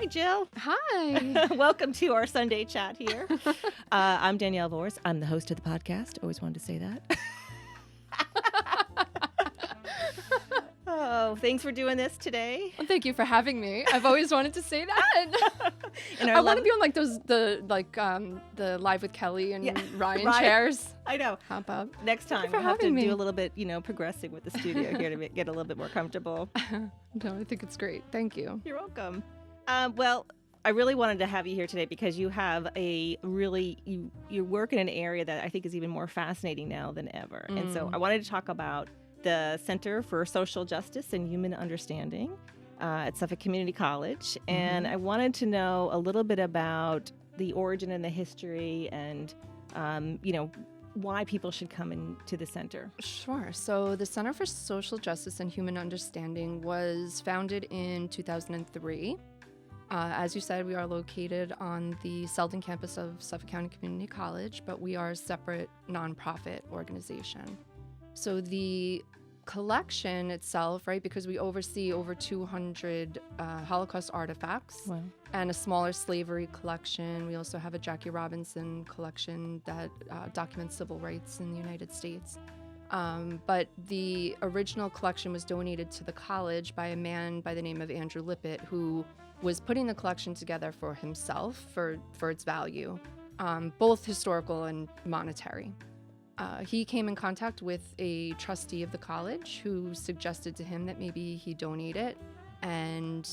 Hi, Jill. Hi. Welcome to our Sunday chat here. I'm Danielle Vooris. I'm the host of the podcast. Always wanted to say that. Oh, thanks for doing this today. Well, thank you for having me. I've always wanted to say that. And I want to be on like the Live with Kelly and Ryan chairs. I know. How about Next time we'll have to do a little bit, progressing with the studio here to get a little bit more comfortable. No, I think it's great. Thank you. You're welcome. Well, I really wanted to have you here today because you have you work in an area that I think is even more fascinating now than ever. And so I wanted to talk about the Center for Social Justice and Human Understanding at Suffolk Community College. And I wanted to know a little bit about the origin and the history and, why people should come into the center. Sure. So the Center for Social Justice and Human Understanding was founded in 2003. As you said, we are located on the Selden campus of Suffolk County Community College, but we are a separate nonprofit organization. So the collection itself, right, because we oversee over 200 Holocaust artifacts and a smaller slavery collection. We also have a Jackie Robinson collection that documents civil rights in the United States. But the original collection was donated to the college by a man by the name of Andrew Lippett, who was putting the collection together for himself for its value, both historical and monetary. He came in contact with a trustee of the college who suggested to him that maybe he donate it, and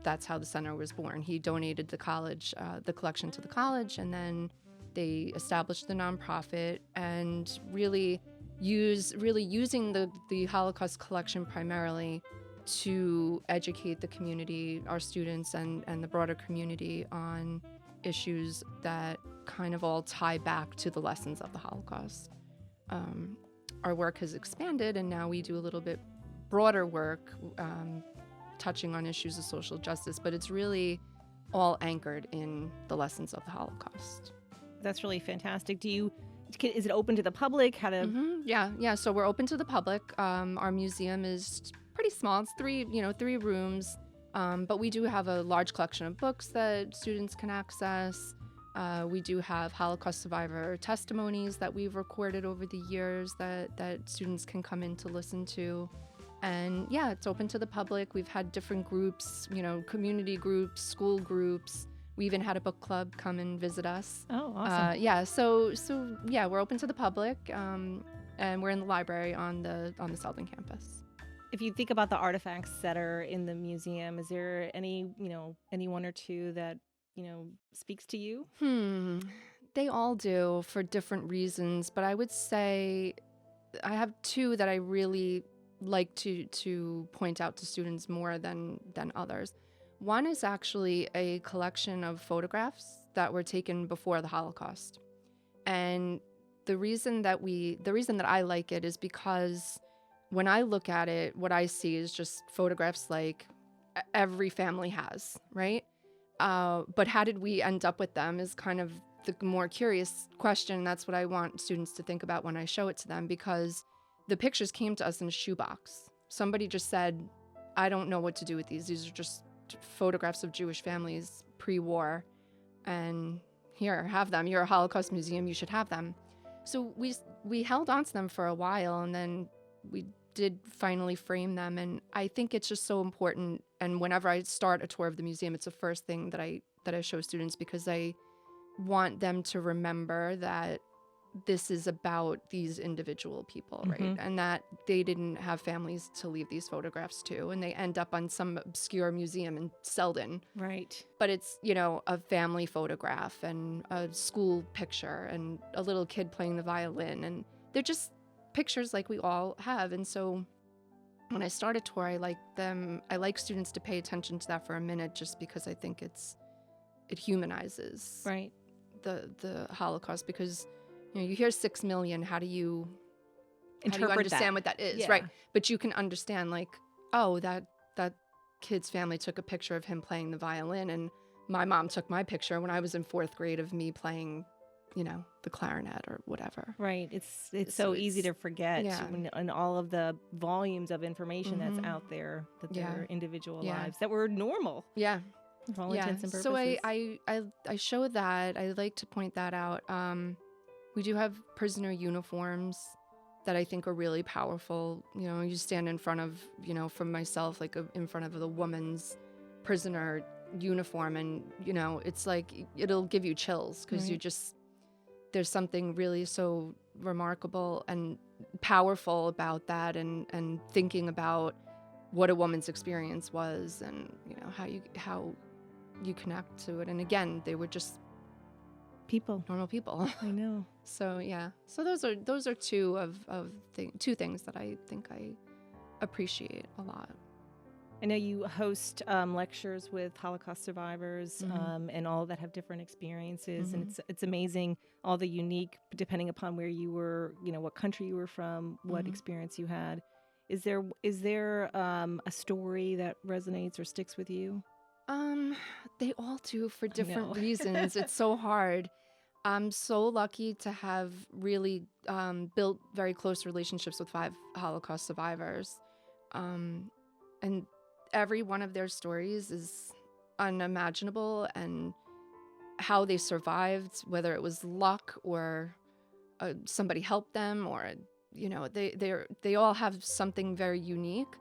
that's how the center was born. He donated the collection to the college, and then they established the nonprofit and really using the Holocaust collection primarily to educate the community, our students and the broader community on issues that kind of all tie back to the lessons of the Holocaust. Our work has expanded, and now we do a little bit broader work touching on issues of social justice, but it's really all anchored in the lessons of the Holocaust. That's really fantastic. Is it open to the public? How to? Yeah. So we're open to the public. Our museum is pretty small. It's three rooms, but we do have a large collection of books that students can access. We do have Holocaust survivor testimonies that we've recorded over the years that students can come in to listen to. And yeah, it's open to the public. We've had different groups, community groups, school groups. We even had a book club come and visit us. Oh, awesome. So we're open to the public, and we're in the library on the Selden campus. If you think about the artifacts that are in the museum, is there any one or two that speaks to you? They all do for different reasons, but I would say I have two that I really like to point out to students more than others. One is actually a collection of photographs that were taken before the Holocaust. And the reason that I like it is because when I look at it, what I see is just photographs like every family has, right? But how did we end up with them is kind of the more curious question. That's what I want students to think about when I show it to them, because the pictures came to us in a shoebox. Somebody just said, I don't know what to do with these. These are just photographs of Jewish families pre-war, and here, have them. You're a Holocaust museum, you should have them. So we held on to them for a while, and then we did finally frame them. And I think it's just so important. And whenever I start a tour of the museum, it's the first thing that I show students, because I want them to remember that this is about these individual people, right? And that they didn't have families to leave these photographs to, and they end up on some obscure museum in Selden. Right. But it's, a family photograph and a school picture and a little kid playing the violin, and they're just pictures like we all have. And so when I start a tour, I like students to pay attention to that for a minute, just because I think it humanizes the Holocaust, because you hear 6 million, how do you understand what that is, right? But you can understand, like, oh, that kid's family took a picture of him playing the violin, and my mom took my picture when I was in 4th grade of me playing, the clarinet or whatever. Right. It's so easy to forget and all of the volumes of information that's out there, that they're individual lives that were normal. Yeah. for all intents and purposes. So I show that. I like to point that out. We do have prisoner uniforms that I think are really powerful. You know, you stand in front of, you know, from myself, like in front of the woman's prisoner uniform, and, you know, it's like it'll give you chills because you just, there's something really so remarkable and powerful about that, and thinking about what a woman's experience was, and, you know, how you connect to it. And again, they were just people, normal people. I know. So yeah, so those are two two things that I think I appreciate a lot. I know you host lectures with Holocaust survivors, and all that have different experiences, and it's amazing, all the unique, depending upon where you were, you know, what country you were from, what experience you had. Is there a story that resonates or sticks with you? They all do for different reasons. It's so hard. I'm so lucky to have really built very close relationships with 5 Holocaust survivors. And every one of their stories is unimaginable, and how they survived, whether it was luck or somebody helped them, or, you know, they all have something very unique.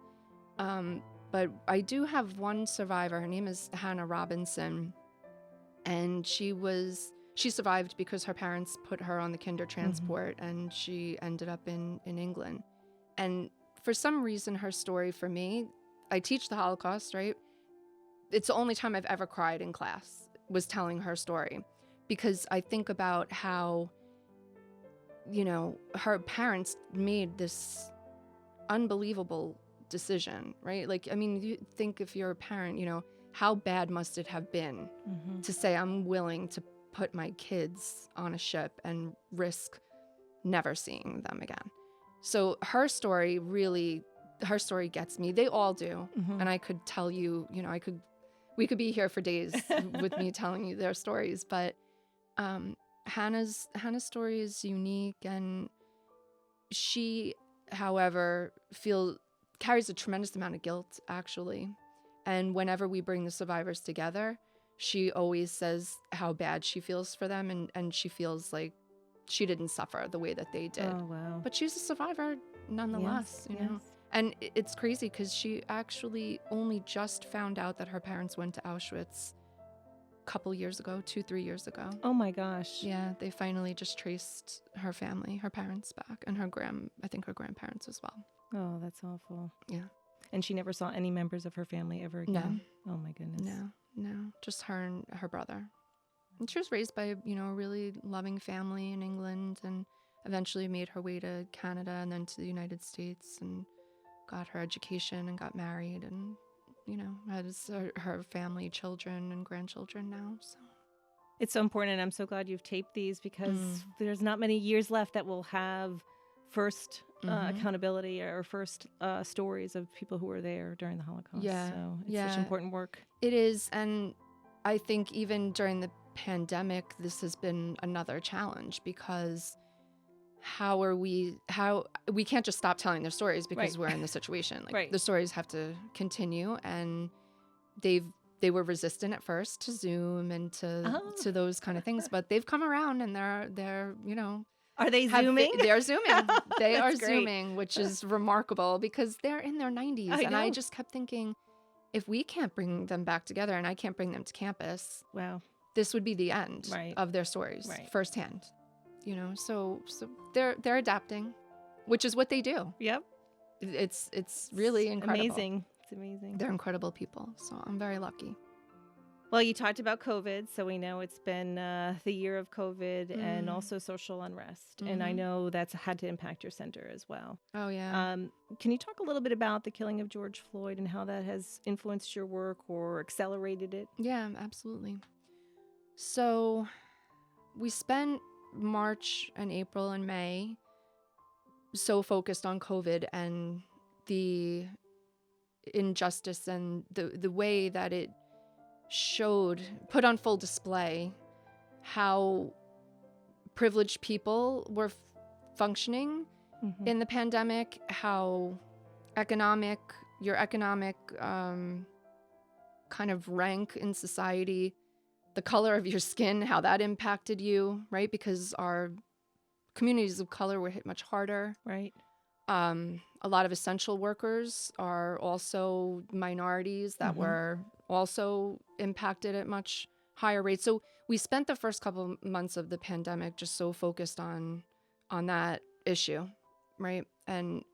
But I do have one survivor. Her name is Hannah Robinson, and she survived because her parents put her on the kinder transport, and she ended up in England. And for some reason, her story, for me, I teach the Holocaust, right? It's the only time I've ever cried in class, was telling her story, because I think about how, you know, her parents made this unbelievable decision, right? Like, I mean, you think, if you're a parent, you know, how bad must it have been to say, I'm willing to put my kids on a ship and risk never seeing them again. So her story gets me. They all do. And I could tell you, you know, we could be here for days with me telling you their stories, but Hannah's story is unique, and she, however, carries a tremendous amount of guilt, actually. And whenever we bring the survivors together, she always says how bad she feels for them, and she feels like she didn't suffer the way that they did. Oh, wow. But she's a survivor nonetheless, you know. And it's crazy because she actually only just found out that her parents went to Auschwitz a couple years ago, 2-3 years ago. Oh my gosh. Yeah, they finally just traced her family, her parents back, and I think her grandparents as well. Oh, that's awful. Yeah. And she never saw any members of her family ever again? No. Oh my goodness. No, just her and her brother. And she was raised by, you know, a really loving family in England, and eventually made her way to Canada and then to the United States, and got her education and got married, and, you know, has her family, children and grandchildren now. So it's so important, and I'm so glad you've taped these, because there's not many years left that we'll have first accountability or first stories of people who were there during the Holocaust. Yeah. So it's such important work. It is. And I think even during the pandemic, this has been another challenge, because we can't just stop telling their stories because we're in the situation. Like, the stories have to continue, and they were resistant at first to Zoom and to those kind of things, but they've come around, and they're you know. Are they Zooming? They're Zooming. They are great. Zooming, which is remarkable, because they're in their 90s. I just kept thinking, if we can't bring them back together, and I can't bring them to campus, wow, this would be the end of their stories firsthand. You know, so they're adapting, which is what they do. Yep. It's really incredible. Amazing. It's amazing. They're incredible people. So I'm very lucky. Well, you talked about COVID, so we know it's been the year of COVID and also social unrest. And I know that's had to impact your center as well. Oh, yeah. Can you talk a little bit about the killing of George Floyd and how that has influenced your work or accelerated it? Yeah, absolutely. So we spent March and April and May so focused on COVID and the injustice and the way that it put on full display how privileged people were functioning in the pandemic, how your economic kind of rank in society, the color of your skin, how that impacted you, right? Because our communities of color were hit much harder. Right. A lot of essential workers are also minorities that were also impacted at much higher rates. So we spent the first couple of months of the pandemic just so focused on that issue, right? And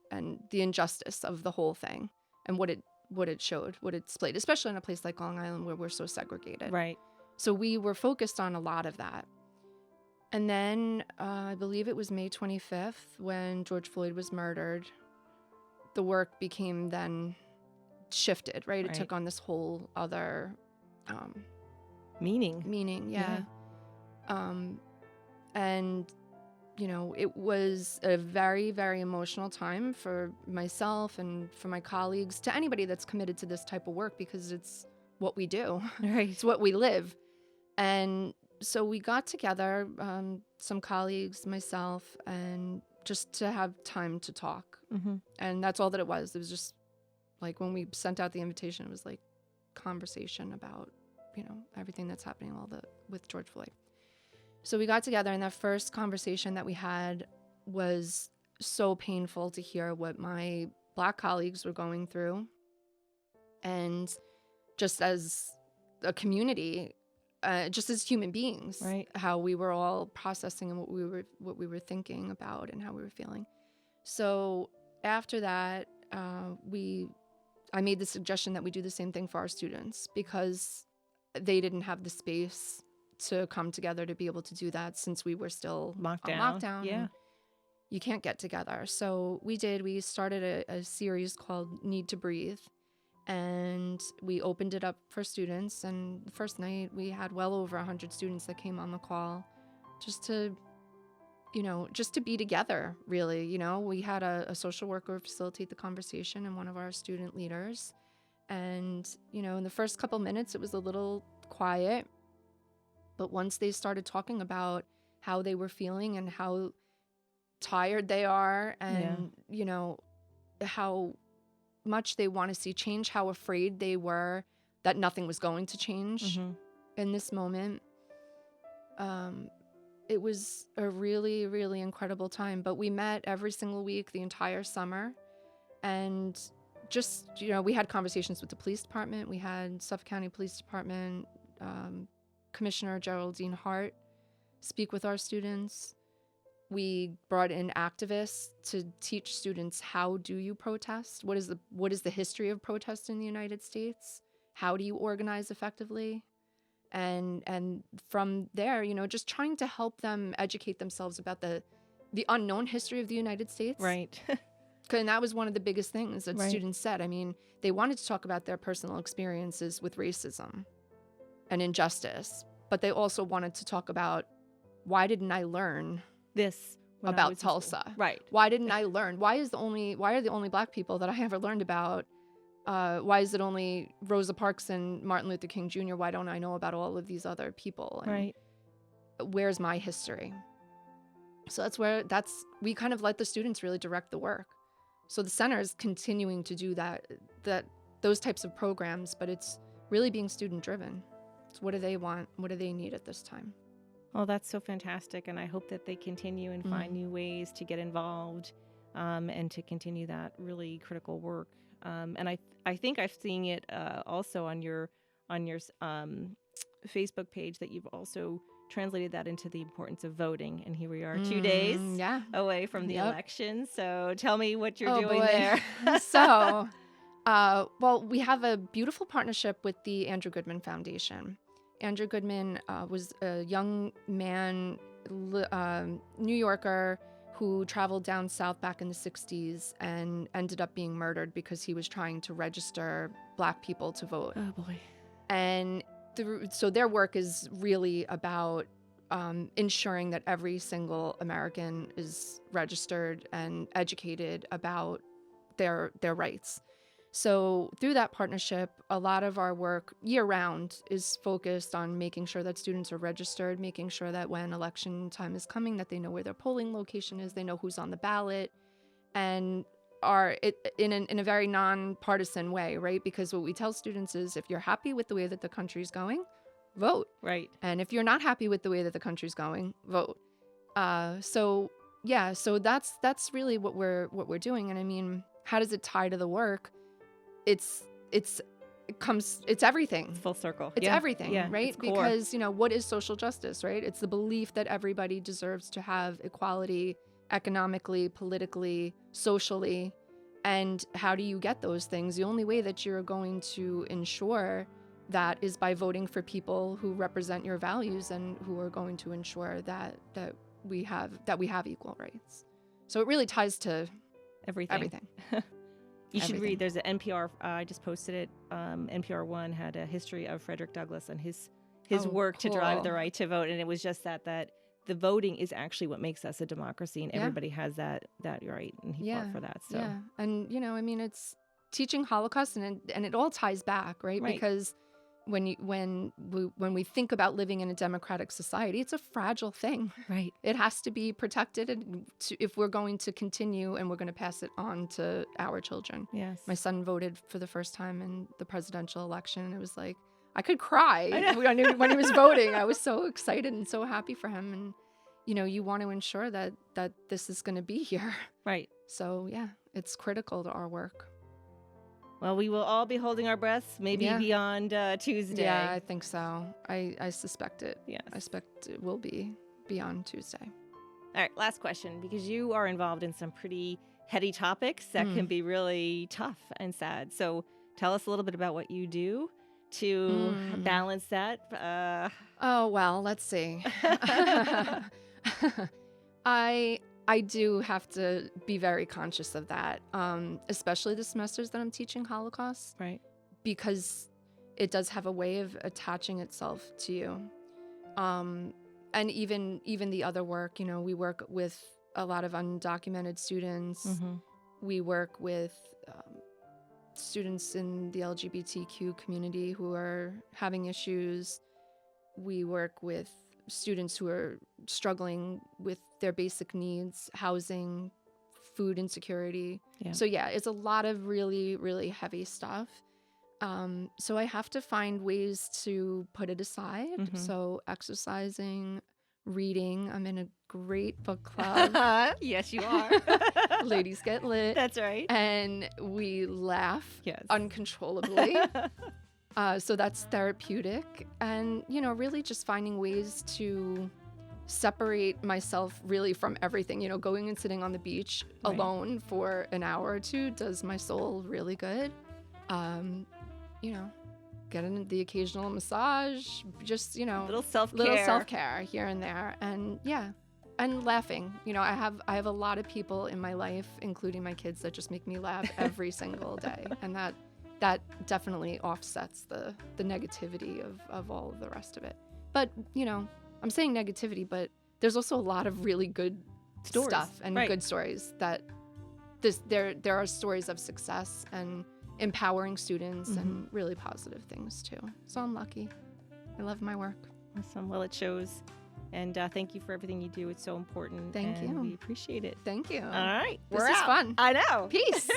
the injustice of the whole thing and what it showed, what it displayed, especially in a place like Long Island where we're so segregated. Right. So we were focused on a lot of that. And then I believe it was May 25th when George Floyd was murdered. The work became then shifted, right? It took on this whole other meaning, yeah. And, you know, it was a very, very emotional time for myself and for my colleagues, to anybody that's committed to this type of work, because it's what we do. Right. It's what we live. And so we got together, some colleagues, myself, and just to have time to talk. And that's all that it was. It was just like when we sent out the invitation, it was like conversation about, you know, everything that's happening with George Floyd. So we got together, and that first conversation that we had was so painful to hear what my Black colleagues were going through. And just as a community, just as human beings, right, how we were all processing and what we were thinking about and how we were feeling. So after that, I made the suggestion that we do the same thing for our students, because they didn't have the space to come together to be able to do that, since we were still on lockdown. Yeah. You can't get together. So we started a series called Need to Breathe. And we opened it up for students, and the first night we had well over 100 students that came on the call just to be together, really. You know, we had a social worker facilitate the conversation and one of our student leaders. And, you know, in the first couple minutes, it was a little quiet. But once they started talking about how they were feeling and how tired they are and, you know, how much they want to see change, how afraid they were that nothing was going to change in this moment. It was a really, really incredible time. But we met every single week the entire summer. And just, you know, we had conversations with the police department. We had Suffolk County Police Department, Commissioner Geraldine Hart speak with our students. We brought in activists to teach students, how do you protest? What is the history of protest in the United States? How do you organize effectively? And from there, you know, just trying to help them educate themselves about the unknown history of the United States. Right. And that was one of the biggest things that students said. I mean, they wanted to talk about their personal experiences with racism and injustice, but they also wanted to talk about, why didn't I learn this about Tulsa? Right. Why didn't I learn? Why are the only Black people that I ever learned about? Why is it only Rosa Parks and Martin Luther King Jr.? Why don't I know about all of these other people? And where's my history? So we kind of let the students really direct the work. So the center is continuing to do those types of programs, but it's really being student driven. It's what do they want? What do they need at this time? Oh, that's so fantastic. And I hope that they continue and find new ways to get involved and to continue that really critical work. And I think I've seen it also on your Facebook page that you've also translated that into the importance of voting. And here we are 2 days away from the election. So tell me what you're doing there. So, well, we have a beautiful partnership with the Andrew Goodman Foundation. Andrew Goodman was a young man, New Yorker, who traveled down south back in the 60s and ended up being murdered because he was trying to register Black people to vote. Oh, boy. And so their work is really about ensuring that every single American is registered and educated about their rights. So through that partnership, a lot of our work year-round is focused on making sure that students are registered, making sure that when election time is coming, that they know where their polling location is, they know who's on the ballot, and in a very nonpartisan way, right? Because what we tell students is, if you're happy with the way that the country's going, vote. Right. And if you're not happy with the way that the country's going, vote. So that's really what we're doing. And I mean, how does it tie to the work? It's everything. It's full circle. It's everything, right? It's core. Because, what is social justice, right? It's the belief that everybody deserves to have equality economically, politically, socially. And how do you get those things? The only way that you're going to ensure that is by voting for people who represent your values and who are going to ensure that we have equal rights. So it really ties to everything. You should read. There's an NPR. I just posted it. NPR One had a history of Frederick Douglass and his work to drive the right to vote, and it was just that the voting is actually what makes us a democracy, and everybody has that right, and he fought for that. So and I mean, it's teaching Holocaust, and it all ties back, right? Because when we think about living in a democratic society, it's a fragile thing. Right. It has to be protected, and if we're going to continue and we're going to pass it on to our children. Yes. My son voted for the first time in the presidential election, and it was like, I could cry when he was voting. I was so excited and so happy for him. And, you want to ensure that this is going to be here. Right. So, it's critical to our work. Well, we will all be holding our breaths, maybe beyond Tuesday. Yeah, I think so. I suspect it. Yes. I suspect it will be beyond Tuesday. All right, last question, because you are involved in some pretty heady topics that can be really tough and sad. So tell us a little bit about what you do to balance that. Oh, well, let's see. I do have to be very conscious of that, especially the semesters that I'm teaching Holocaust. Right. Because it does have a way of attaching itself to you. And even the other work, we work with a lot of undocumented students. Mm-hmm. We work with students in the LGBTQ community who are having issues. We work with students who are struggling with their basic needs, housing, food insecurity. Yeah. So it's a lot of really, really heavy stuff. So I have to find ways to put it aside. Mm-hmm. So exercising, reading. I'm in a great book club. Yes, you are. Ladies get lit. That's right. And we laugh uncontrollably. So that's therapeutic. And, really just finding ways to separate myself really from everything. Going and sitting on the beach alone for an hour or two does my soul really good. Getting the occasional massage, just, little self-care. Little self-care here and there. And and laughing. I have a lot of people in my life, including my kids, that just make me laugh every single day. And that definitely offsets the negativity of all of the rest of it. But, I'm saying negativity, but there's also a lot of really good stuff and good stories that there are stories of success and empowering students and really positive things too. So I'm lucky. I love my work. Awesome. Well, it shows. And thank you for everything you do. It's so important. Thank you. We appreciate it. Thank you. All right. This is fun. I know. Peace.